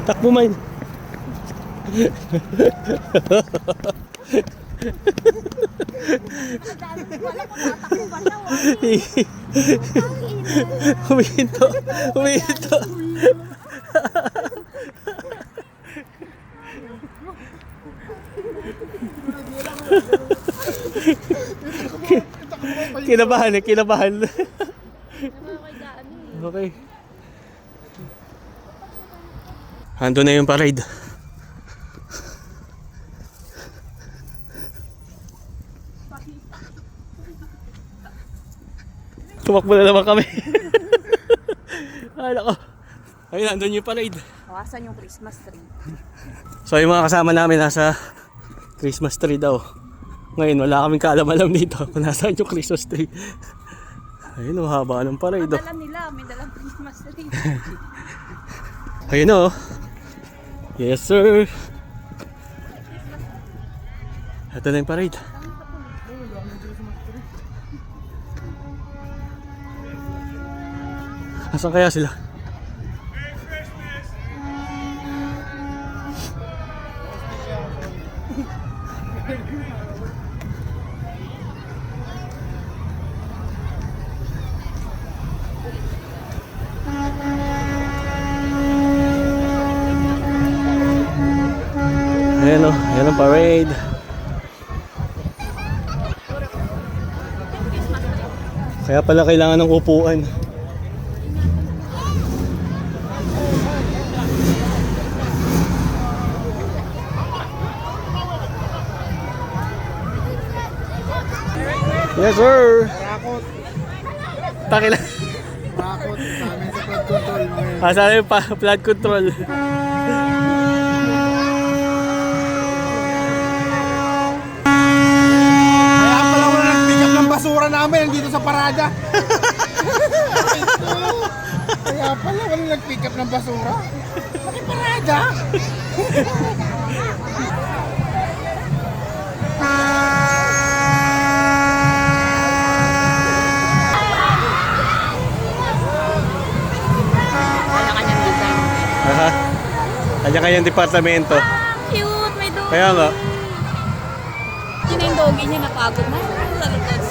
Takbo man. Huminto. Huminto. Kinabahan eh, kinabahan. Okay. Ando na yung parade. Tumakbo na naman kami. Ay, nako. Ayun, andun yung parade. Asan yung Christmas tree? So, yung mga kasama namin nasa Christmas tree daw. Ngayon, wala kaming kaalam-alam dito kung nasaan yung Christmas tree. Ayun, haba ng parade. Dala nila, may dalang Christmas tree. Ayun o. Yes, sir. Ito na yung parade. Asan kaya sila? Ayan o, ayan ang parade. Kaya pala kailangan ng upuan. Yes, sir. Rakot. Takila. Rakot sa amin sa flood control. Sana yung flood control. Kaya pala wala nag-pick up ng basura namin dito sa parada. Kaya pala wala nag-pick up ng basura. Bakit parada? Kanya-kanyang design. Aha. Kanya-kanyang departamento. Cute! May dog! Kaya nga. Yun na yung doggy niya, napagod na. Sa likod.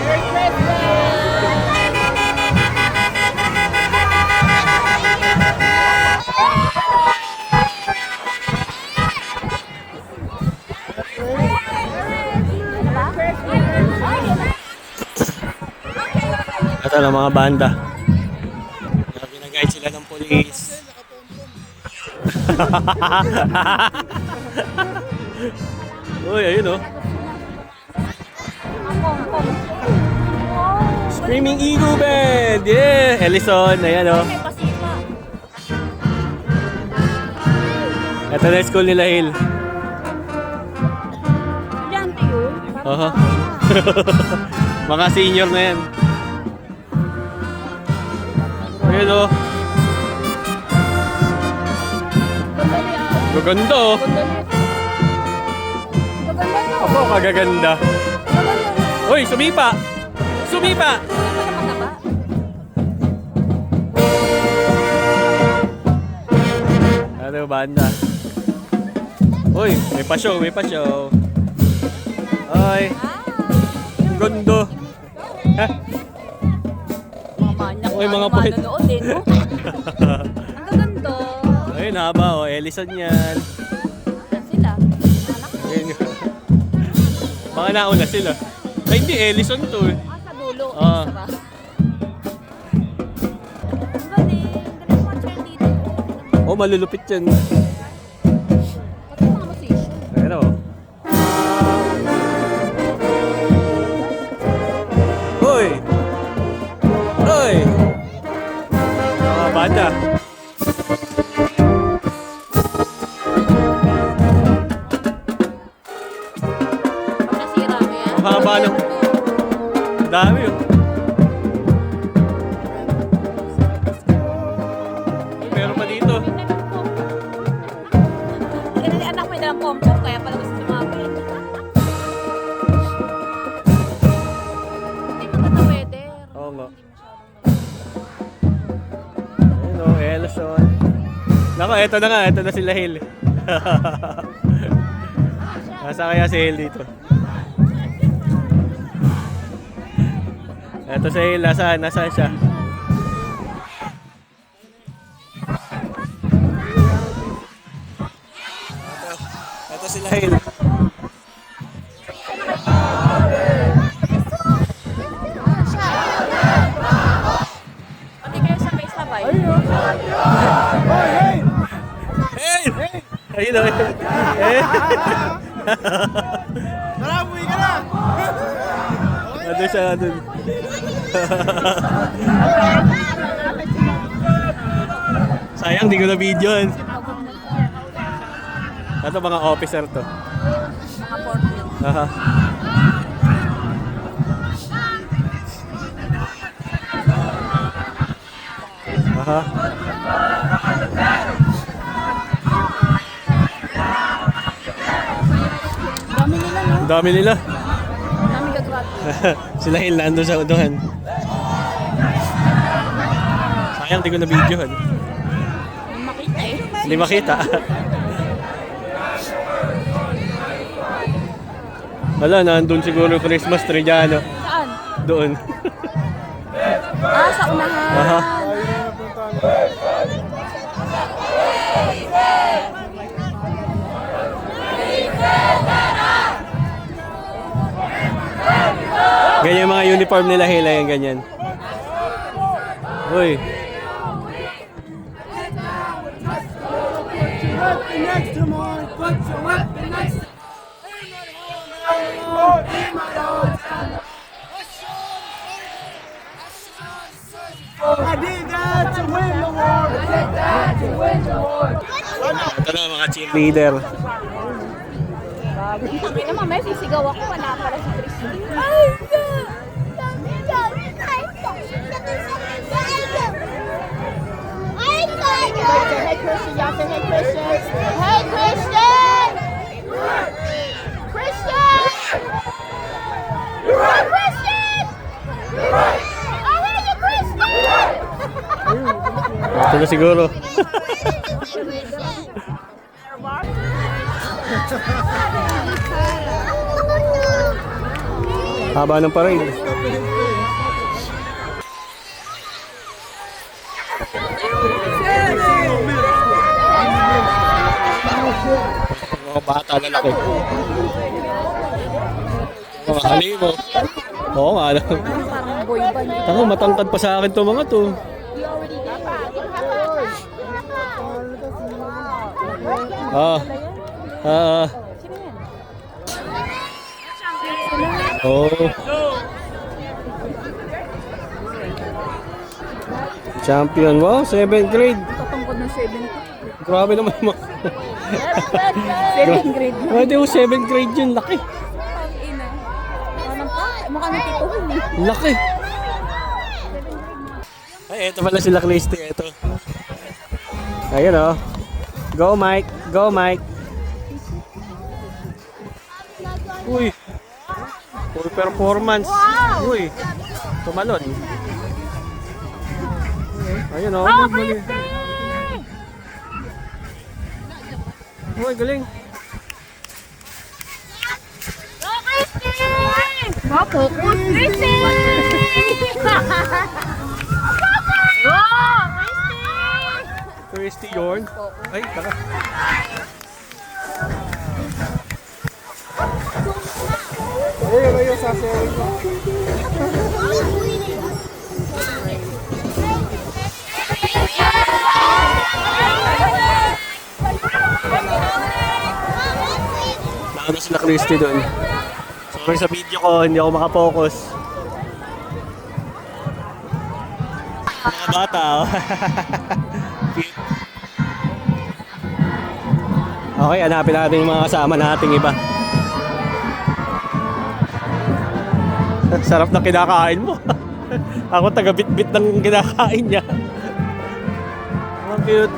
Merry Ito na mga banda. Ginagayad sila ng police. Uy, ayun o. Screaming Eagle Band! Yeah! Ellison, ayan o. May pasipa. Ito na yung school nila, Hill. Estudyante yun. Oho. Mga senior na yan. Ayun o. Gaganda o. Ako, kagaganda. Uy, sumipa! Sumipa! Ano banda? Uy, may pa-show, may pa-show. Ay, ganda. Ha? Mga manyak Uy, mga na puwet. manonood eh, no? Ang gaganda. Ayun, haba o. Ellison yan. Yan sila. Ayun. Baka nauna sila. Ay, hindi. Ellison to eh. Sa dulo. Ah. Extra. Ang galing. Galing mga chair dito. Oh, malulupit yan. Pati mga musician. Ayun o. Uy! Uy! Mga banda. Nasira mo yan. Ang haba ng... Dami oh. Meron pa dito. Ganun yung anak mo yung dalang pom-pom, kaya pala gusto sumabit. Hindi maganda weather. Oo nga. Hindi masyadong maganda. ko, eto na nga, eto na sila Hale. Nasa kaya si Hale dito? Eto si Hale, nasaan siya? Eto sila Hale. Pati kayo sabay-sabay. Hale! Ayun o. Tara, umuwi ka na! Nandun siya, nandun. Sayang, di ko na video yun. Ito mga officer to. Mga 40. Aha. Aha. Dami nila, no? Ang dami nila. Dami gagrad. Sila Hale nandun sa unahan. Sayang, di ko na video yun. Yung makita eh. Hindi makita. Wala, nandun siguro yung Christmas tree dyan, no? Saan? Doon. Sa unahan. Aha. Ganyan yung mga uniform nila Hale, yung ganyan. Uy. I did that to win the war! I did that to win the war! Ito na mga cheerleader. Ang naman, may sisigaw ako. Wala pala si Christy. Hey, Christian. Y'all say, hey, Christian. Hey, Christian! Christian! Christian! I hear you, Christian! Ito na siguro. Haba ng parade. Mga bata na laki. Mga kalimo. Oo nga lang. Parang boy band. Tango, matangkad pa sa akin to mga to. Ah. Ah. Oh. Champion. Wow, 7th grade. Tatungkod ng 7th. Grabe naman mga. 7th grade na. Hindi ko 7th grade yun. Laki. Ang ina. Anong pa? Mukha ng tituhin eh. Laki. Ay, eto pala sila Christy. Eto. Ayun oh. Go Mike. Go Mike. Uy. Full performance. Uy. Tumalon. Ayun oh. Oh, Galing. Uy, galing. Go, Christy! Go, Christy! Go, Christy! Christy Yorn. Ay, taka. Ayun, sasayaw ko. Nauna sila Christy doon. Sorry sa video ko, hindi ako makapokus. Mga bata, oh. Cute. Okay, hanapin natin yung mga kasama nating iba. Sarap na kinakain mo. Ako taga-bit-bit ng kinakain niya. Ang cute.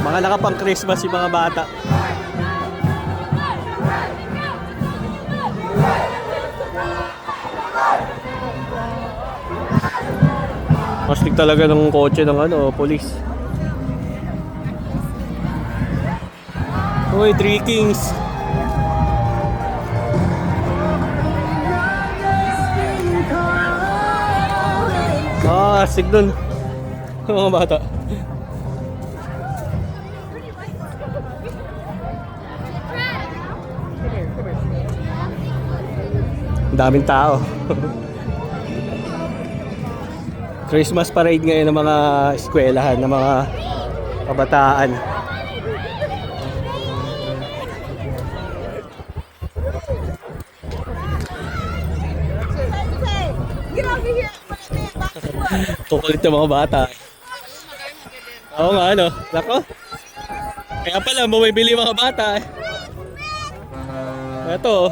Mga nakapang Christmas yung mga bata. Mastig talaga ng kotse ng police. Uy, Three Kings. Astig dun. Mga bata. Ang daming tao. Christmas parade ngayon ng mga eskwelahan, ng mga kabataan. Kukulit ng mga bata. Oo nga, Nako. Kaya pala, bumibili mga bata. Ito.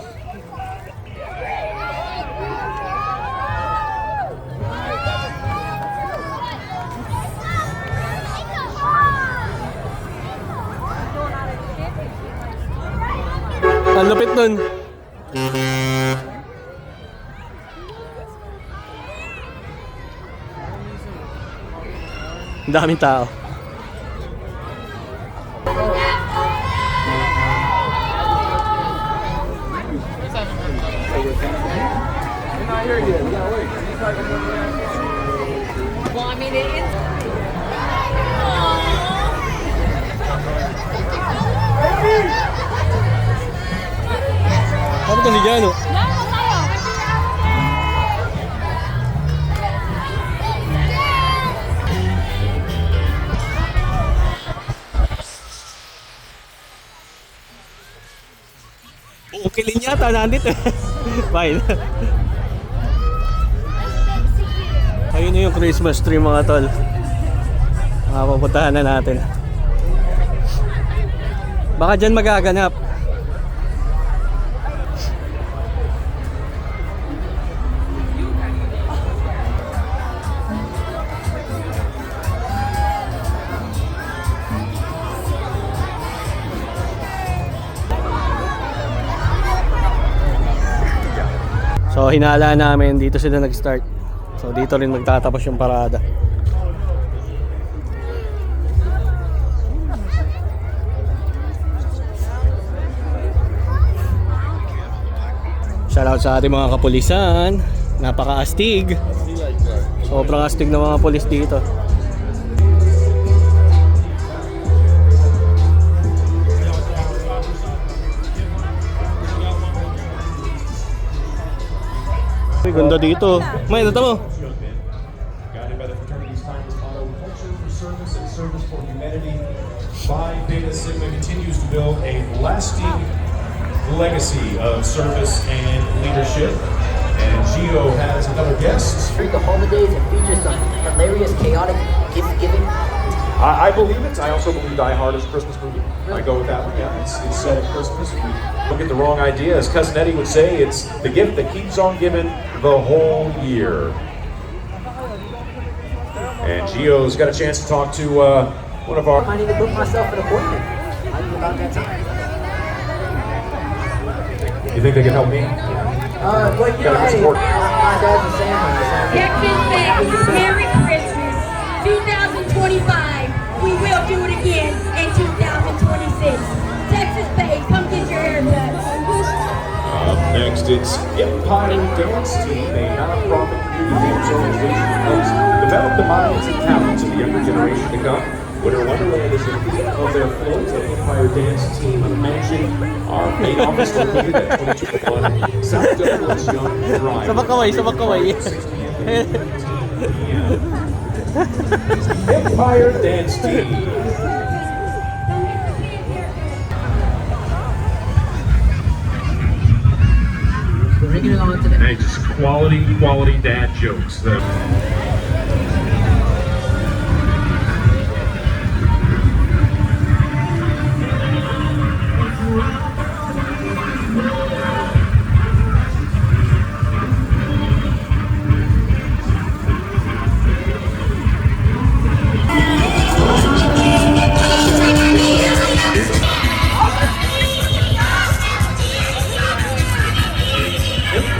Ang lupit nun. Ang daming tao. Ano to si Jano? Ukilin yata nandito. Fine. Ayun na yung Christmas tree mga tol. Pupuntahan na natin. Baka dyan magaganap. So hinala namin, dito sila nag-start. So dito rin magtatapos yung parada. Shoutout sa ating mga kapulisan. Napaka-astig. Sobrang astig ng mga pulis dito. Uy, ganda dito. May nata mo. Guided by the fraternity's timeless motto, culture for service and service for humanity, Phi Beta Sigma continues to build a lasting legacy of service and leadership. And Gio has another guest. Treat the holidays and feature some hilarious, chaotic gift giving. I believe it. I also believe Die Hard is a Christmas movie. I go with that one. Yeah, it's set at Christmas. Don't get the wrong idea. As Cousin Eddie would say, it's the gift that keeps on giving the whole year. And Gio's got a chance to talk to one of our... I need to book myself an appointment. I'm about that time. You think they can help me? But you know, hey, my dad's a Santa. Texas Tech, Merry Christmas. 2025, we will do it again in 2026. Texas Bay, come get your haircuts. Up next, it's Empire Dance Team, a non-profit community dance organization that helps develop the minds and talents of the younger generation to come. Winter Wonderland is the theme of their float. The Empire Dance Team Mansion, our main office located at 2201 South Douglas Young Drive. Sabak kaway. Empire Dance Team. Bringing it on to the Hey, just quality dad jokes.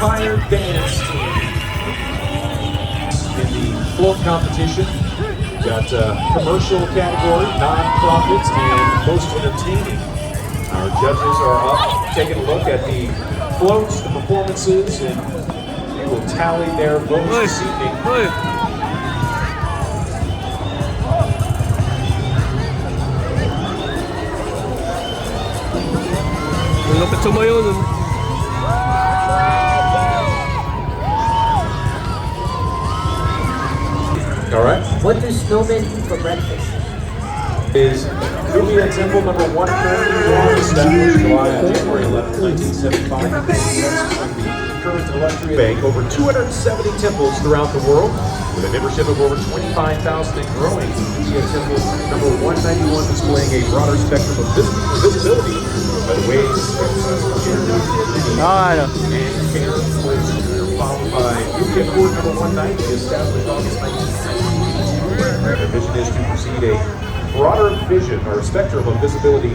Empire Dance Team. In the float competition, got commercial category, non-profits, and most entertaining. Our judges are up, taking a look at the floats, the performances, and they will tally their votes this evening. Uy! Ang lapit sumayo nun. All right. What do snowmen eat for breakfast? Is Nubia Temple number 130 established January 11, 1975. The current Electric Bank, over 270 temples throughout the world, with a membership of over 25,000 and growing. Nubia Temple number 191 displaying a broader spectrum of visibility by the ways Ano? and care for children, followed by Nubia Court number 190, established August 1990. Their vision is to proceed a broader vision or spectrum of visibility.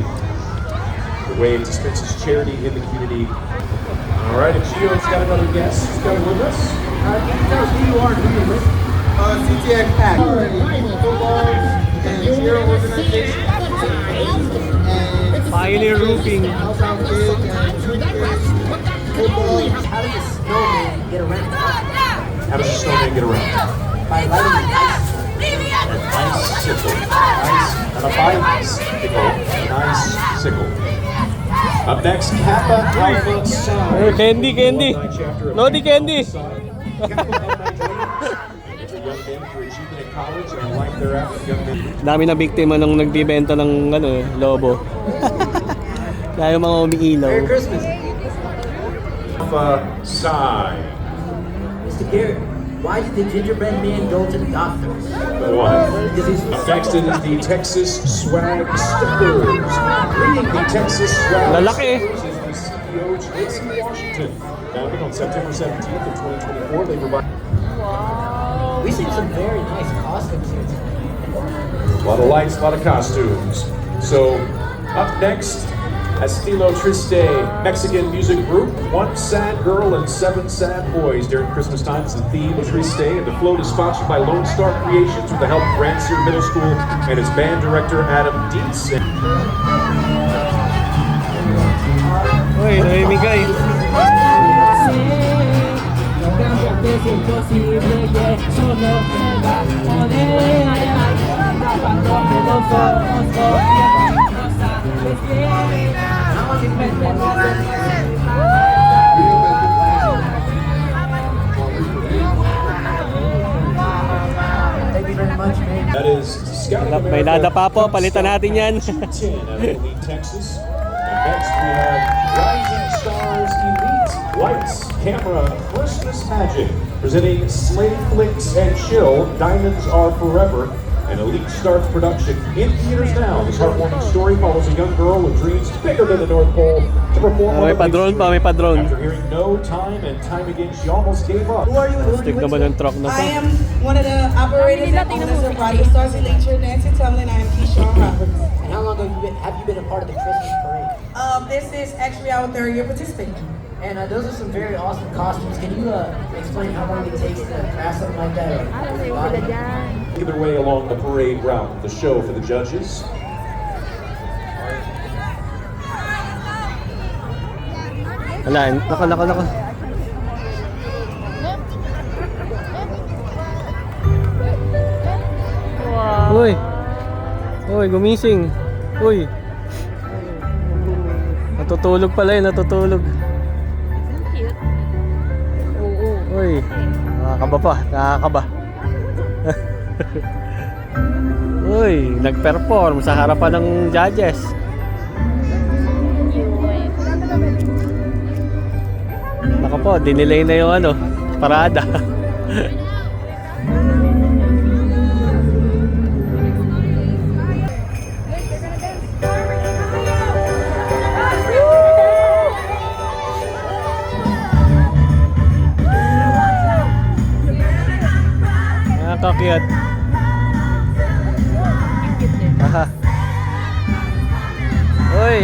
The Wave dispenses charity in the community. All right, and Gio's got another guest who's coming with us. Can you tell us who you are and who you're with? CTX Pack. Football and cheer organization. And Pioneer Roofing. Outbound Kids and football. How does a snowman get around? How does the snowman get around? By lighting a nice Bicycle. Nice. And a bicycle. Nice sickle. Up next, Kappa Alpha Psi. Oh, Candy, Candy. Lodi Candy. It's a young men for achievement in college and a life thereafter. Young men. Dami na biktima nung nagbibenta ng ano, lobo. Kaya yung mga umiilaw. Merry Christmas. Alpha Psi. Mr. Garrett, why did the gingerbread man go to the doctor? One. Because he's Up next it is the Texas Swag Steppers. Leading the Texas Swag Lalaki. Steppers is the CEO, Tracy Washington. Founded on September 17th of 2024, they provide we see some very nice costumes here tonight. a lot of lights, a lot of costumes. So, up next, Estilo Triste, Mexican music group. 1 sad girl and 7 sad boys during Christmas time is the theme of Triste, and the float is sponsored by Lone Star Creations with the help of Rancier Middle School and its band director Adam Dietz. Uy, namimigay. Thank you very much, man. That is Scouting May America. dada pa po, palitan natin yan. 210 out of Elite, Texas. And next we have Rising Stars Elite Lights Camera Christmas Magic, presenting Slave Flicks and Chill, Diamonds Are Forever. And Elite starts production in theaters now. This heartwarming story follows a young girl with dreams bigger than the North Pole to perform May on the padron pa, may padron. After hearing no time and time again, she almost gave up. Who are you? Who are you Stick naman yung truck na to. I am one of the operators and owners of Rising Stars Elite Dancing Tumbling. I am Keyshawn Roberts. And how long have you been a part of the Christmas parade? This is actually our third year participating. And those are some very awesome costumes. Can you explain how long it takes to craft something like that? Making their way along the parade route, the show for the judges. Wala, naka. Uy! Uy, gumising! Uy! Natutulog pala yun, natutulog. Uy! Nakakaba pa, nakakaba. Uy, nag-perform sa harapan ng judges. Naka po, dinelay na yung ano, parada. Nakakakiyat. Aha. Uy!